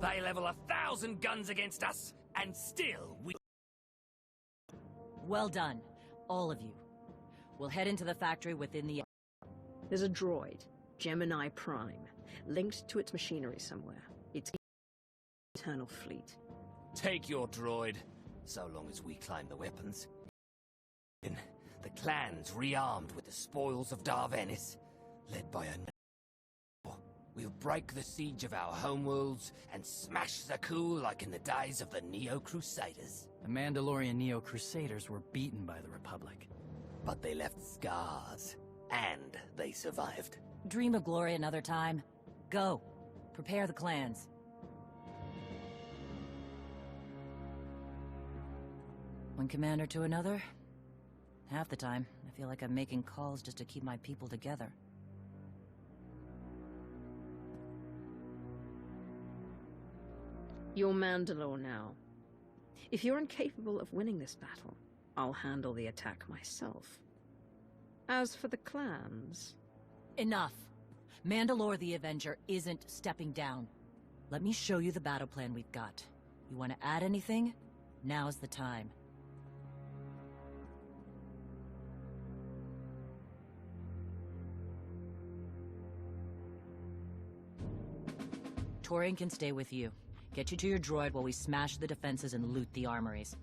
They level 1,000 guns against us, and still we... Well done, all of you. We'll head into the factory within the... There's a droid, Gemini Prime, linked to its machinery somewhere. It's internal fleet. Take your droid, so long as we climb the weapons. The clan's rearmed with the spoils of Darvenis, led by a... We'll break the siege of our homeworlds and smash Zakul like in the days of the Neo-Crusaders. The Mandalorian Neo-Crusaders were beaten by the Republic. But they left scars, and they survived. Dream of glory another time. Go. Prepare the clans. One commander to another. Half the time, I feel like I'm making calls just to keep my people together. You're Mandalore now. If you're incapable of winning this battle, I'll handle the attack myself. As for the clans... Enough. Mandalore the Avenger isn't stepping down. Let me show you the battle plan we've got. You want to add anything? Now's the time. Torian can stay with you. Get you to your droid while we smash the defenses and loot the armories.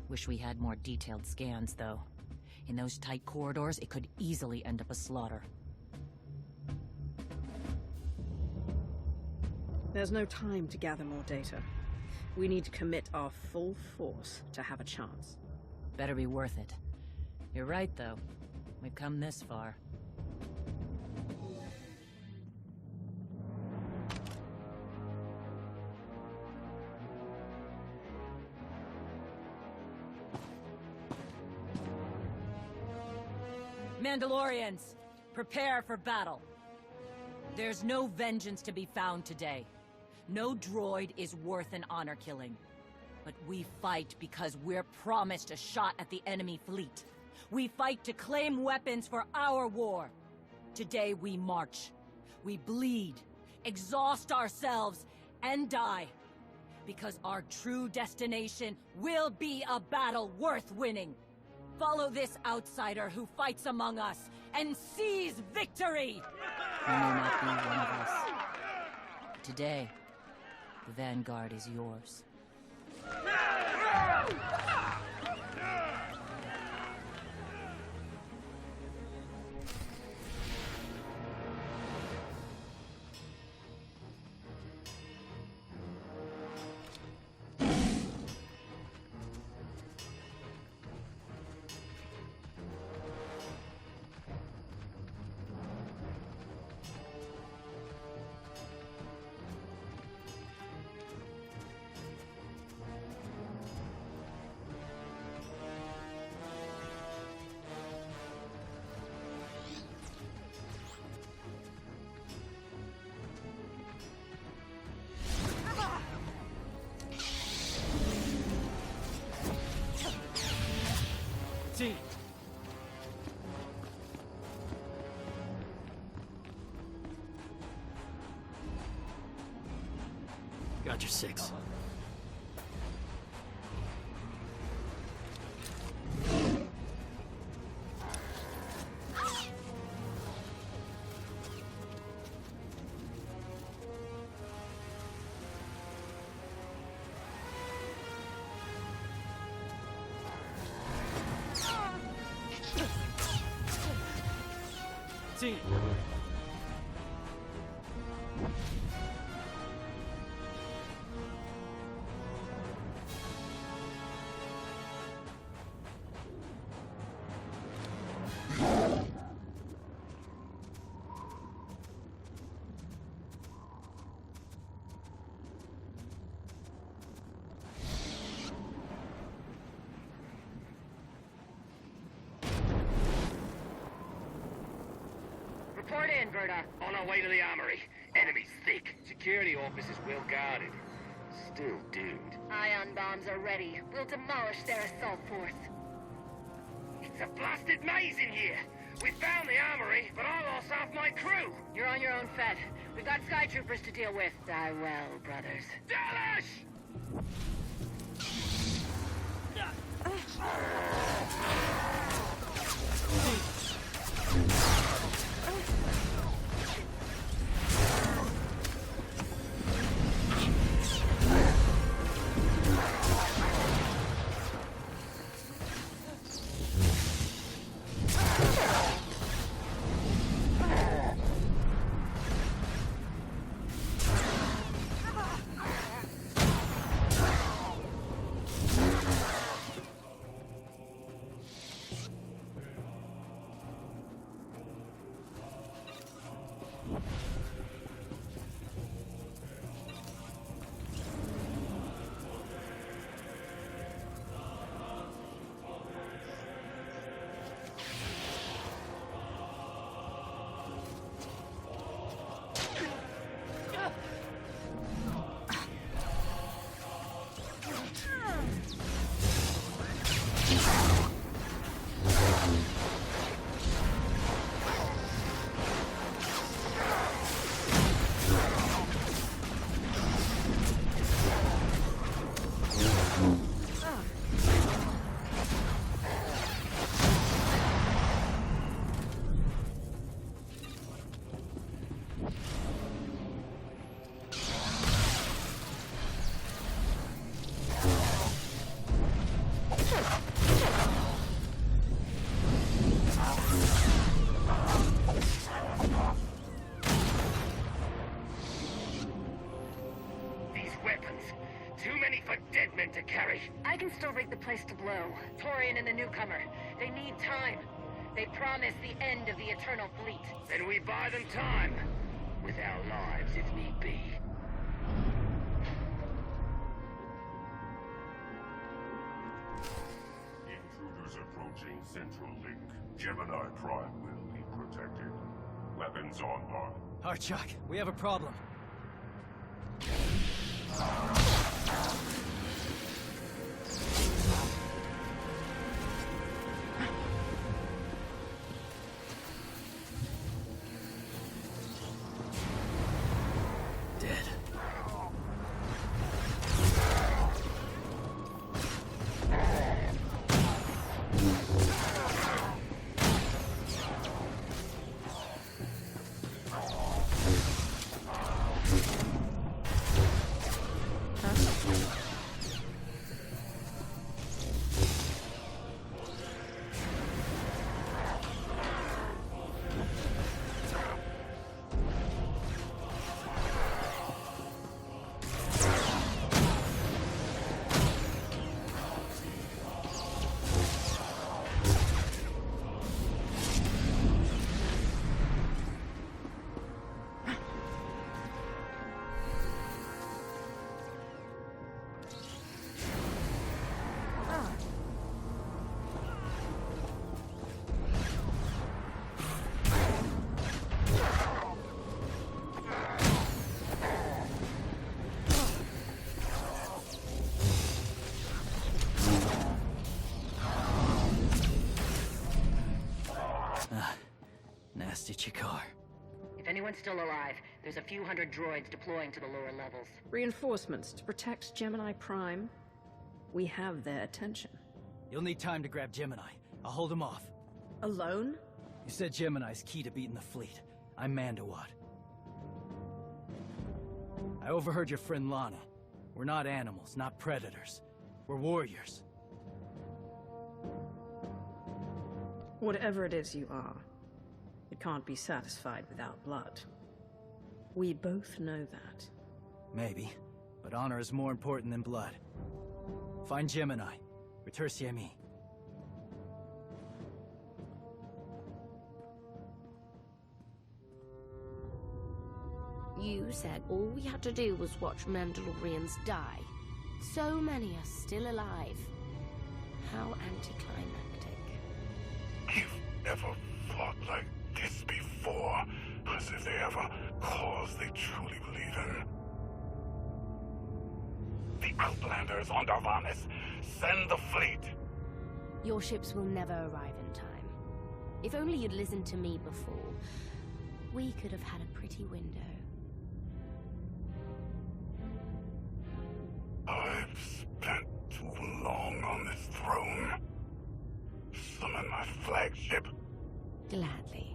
Wish we had more detailed scans, though. In those tight corridors, it could easily end up a slaughter. There's no time to gather more data. We need to commit our full force to have a chance. Better be worth it. You're right, though. We've come this far. Mandalorians, prepare for battle. There's no vengeance to be found today. No droid is worth an honor killing. But we fight because we're promised a shot at the enemy fleet. We fight to claim weapons for our war. Today we march. We bleed, exhaust ourselves, and die. Because our true destination will be a battle worth winning. Follow this outsider who fights among us and seize victory! He may not be one of us. Today, the Vanguard is yours. Team. Got your 6. Team. Report in, Verda. On our way to the armory. Enemy's thick. Security officers well guarded. Still, dude. Ion bombs are ready. We'll demolish their assault force. It's a blasted maze in here. We found the armory, but I lost half my crew. You're on your own, Fed. We've got sky troopers to deal with. Die well, brothers. Dallas! To carry. I can still rig the place to blow. Torian and the newcomer. They need time. They promised the end of the Eternal Fleet. Then we buy them time. With our lives, if need be. Intruders approaching Central Link. Gemini Prime will be protected. Weapons on board. Archuk, we have a problem. Nasty Chikar. If anyone's still alive, there's a few hundred droids deploying to the lower levels. Reinforcements to protect Gemini Prime. We have their attention. You'll need time to grab Gemini. I'll hold him off. Alone? You said Gemini's key to beating the fleet. I'm Mandalore. I overheard your friend Lana. We're not animals, not predators. We're warriors. Whatever it is you are, it can't be satisfied without blood. We both know that. Maybe, but honor is more important than blood. Find Gemini. Retursi me. You said all we had to do was watch Mandalorians die. So many are still alive. How anticlimactic. You've never fought like this before. As if they have a cause they truly believe in. The Outlanders on Darvanis. Send the fleet. Your ships will never arrive in time. If only you'd listened to me before, we could have had a pretty window. I've spent too long on this throne. Summon my flagship. Gladly.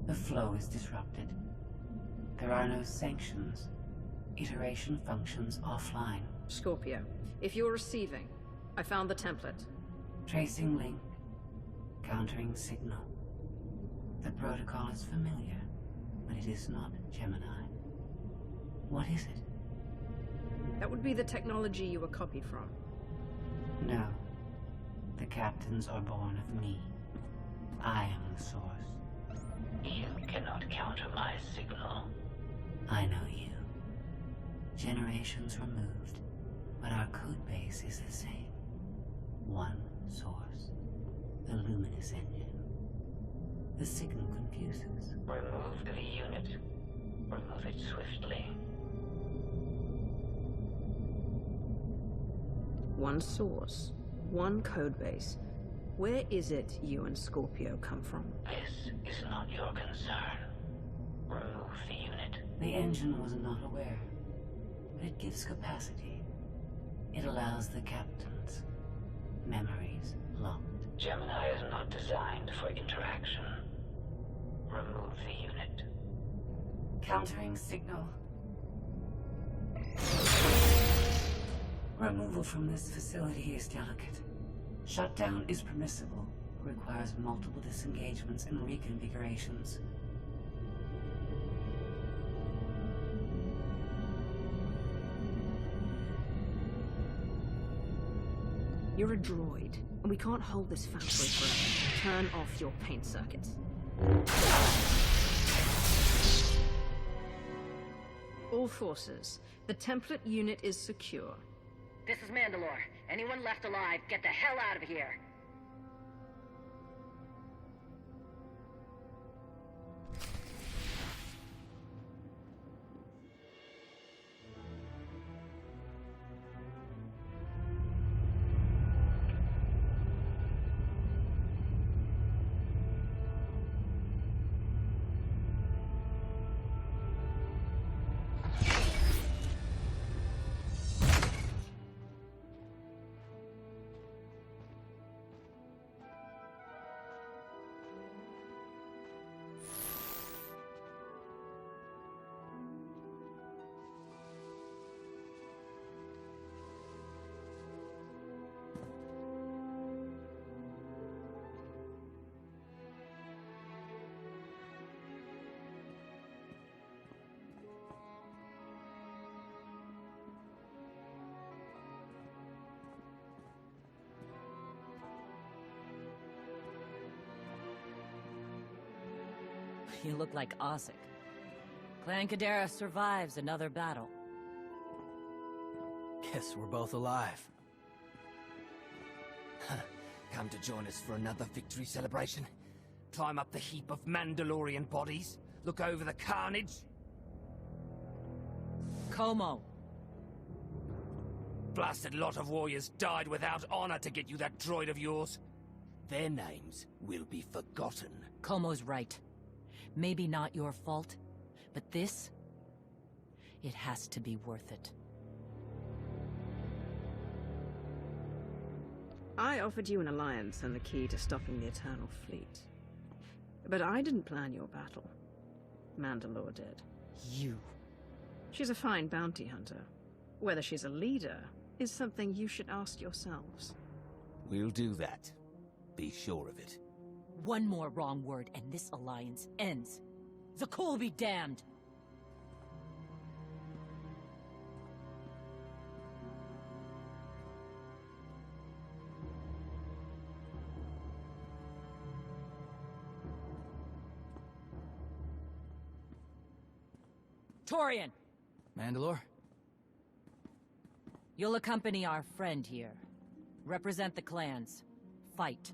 The flow is disrupted. There are no sanctions. Iteration functions offline. Scorpio, if you're receiving, I found the template. Tracing link. Countering signal. The protocol is familiar, but it is not Gemini. What is it? That would be the technology you were copied from. No. The captains are born of me. I am the source. You cannot counter my signal. I know you. Generations removed, but our code base is the same. One source. The luminous engine. The signal confuses. Remove the unit. Remove it swiftly. One source, one codebase. Where is it you and Scorpio come from? This is not your concern. Remove the unit. The engine was not aware, but it gives capacity. It allows the captains. Memories locked. Gemini is not designed for interaction. Remove the unit. Countering signal. Removal from this facility is delicate. Shutdown is permissible, requires multiple disengagements and reconfigurations. You're a droid, and we can't hold this factory forever. Turn off your paint circuits. All forces, the template unit is secure. This is Mandalore. Anyone left alive, get the hell out of here. You look like Osik. Clan Kadera survives another battle. Guess we're both alive. Come to join us for another victory celebration? Climb up the heap of Mandalorian bodies? Look over the carnage? Como. Blasted lot of warriors died without honor to get you that droid of yours. Their names will be forgotten. Como's right. Maybe not your fault, but this... it has to be worth it. I offered you an alliance and the key to stopping the Eternal Fleet. But I didn't plan your battle. Mandalore did. You. She's a fine bounty hunter. Whether she's a leader is something you should ask yourselves. We'll do that. Be sure of it. One more wrong word and this alliance ends. Zakul be damned! Torian! Mandalore? You'll accompany our friend here. Represent the clans. Fight.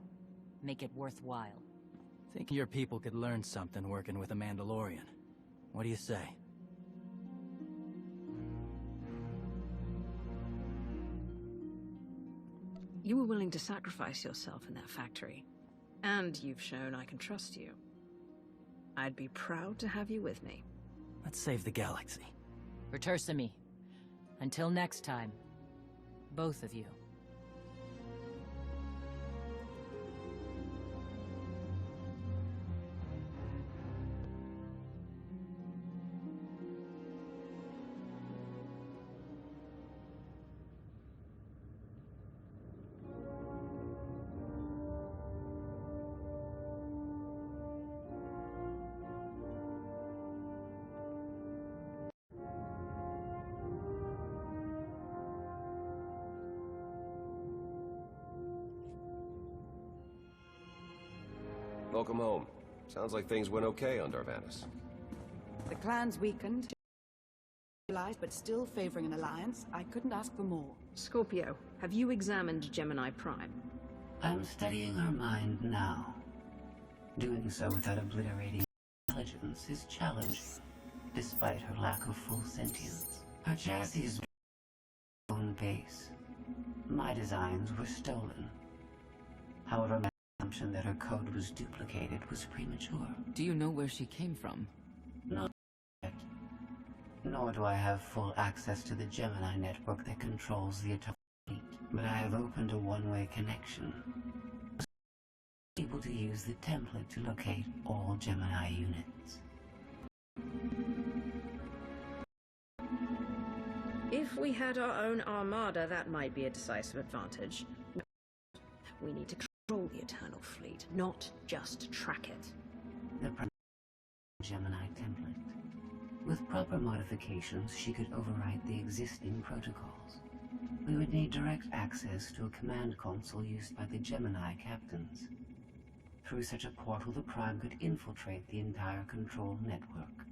Make it worthwhile. Think your people could learn something working with a Mandalorian. What do you say? You were willing to sacrifice yourself in that factory. And you've shown I can trust you. I'd be proud to have you with me. Let's save the galaxy. Retursa me. Until next time, both of you. Welcome home. Sounds like things went okay on Darvanis. The clans weakened, but still favoring an alliance. I couldn't ask for more. Scorpio, have you examined Gemini Prime? I'm studying her mind now. Doing so without obliterating intelligence is challenging, despite her lack of full sentience. Her chassis is own base. My designs were stolen. However, my assumption that her code was duplicated was premature. Do you know where she came from? Not yet. Nor do I have full access to the Gemini network that controls the entire fleet. But I have opened a one-way connection. Able to use the template to locate all Gemini units. If we had our own armada, that might be a decisive advantage. We need to control the Eternal Fleet, not just track it. The Gemini template. With proper modifications, she could overwrite the existing protocols. We would need direct access to a command console used by the Gemini captains. Through such a portal, the Prime could infiltrate the entire control network.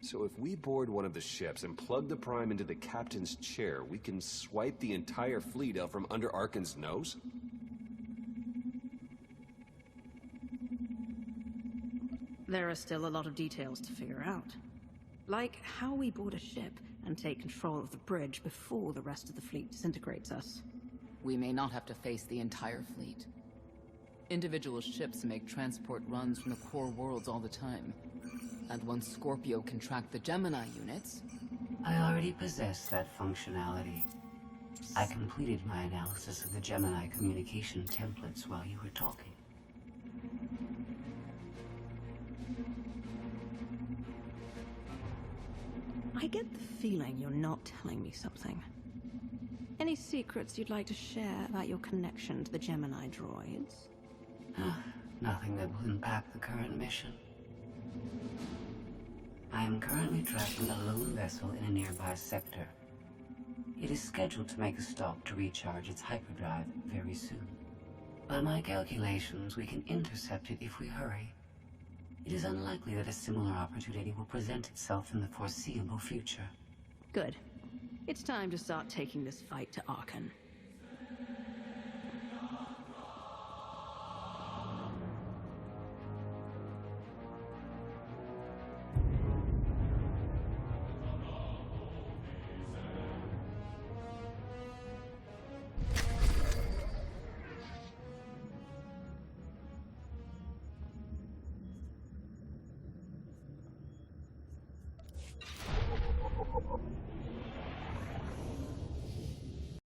So if we board one of the ships and plug the Prime into the captain's chair, we can swipe the entire fleet out from under Arcann's nose? There are still a lot of details to figure out. Like how we board a ship and take control of the bridge before the rest of the fleet disintegrates us. We may not have to face the entire fleet. Individual ships make transport runs from the core worlds all the time. And once Scorpio can track the Gemini units... I already possess that functionality. I completed my analysis of the Gemini communication templates while you were talking. I get the feeling you're not telling me something. Any secrets you'd like to share about your connection to the Gemini droids? Nothing that will impact the current mission. I am currently tracking a lone vessel in a nearby sector. It is scheduled to make a stop to recharge its hyperdrive very soon. By my calculations, we can intercept it if we hurry. It is unlikely that a similar opportunity will present itself in the foreseeable future. Good. It's time to start taking this fight to Arcann.